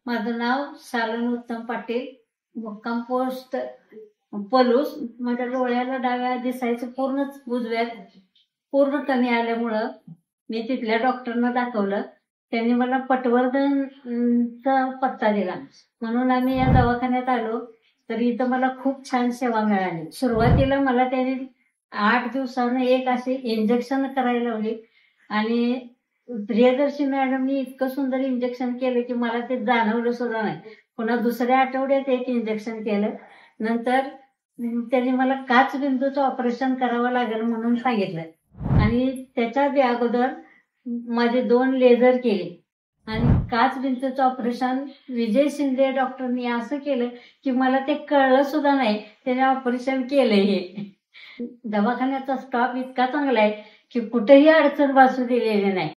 माझं नाव शालन उत्तम पाटील, मुक्काम पोस्ट पलूस. माझ्या डोळ्याला डाव्या दिसायचं पूर्णच उजव्यात पूर्ण कमी आल्यामुळं मी तिथल्या डॉक्टरना दाखवलं. त्यांनी मला पटवर्धनचा पत्ता दिला, म्हणून आम्ही या दवाखान्यात आलो. तर इथं मला खूप छान सेवा मिळाली. सुरुवातीला मला त्यांनी 8 दिवसानं एक असे इंजेक्शन करायला लावले आणि प्रियदर्शी मॅडमनी इतकं सुंदर इंजेक्शन केलं की मला ते जाणवलं सुद्धा नाही. पुन्हा दुसऱ्या आठवड्यात एक इंजेक्शन केलं. नंतर त्यांनी मला काच बिंदूचं ऑपरेशन करावं लागेल म्हणून सांगितलं आणि त्याच्या अगोदर माझे 2 लेझर केले आणि काच बिंदूचं ऑपरेशन विजय शिंदे डॉक्टरनी असं केलं की मला ते कळलं सुद्धा नाही त्याने ऑपरेशन केलंय हे. दवाखान्याचा स्टाफ इतका चांगला आहे की कुठेही अडचण भासू दिलेली नाही.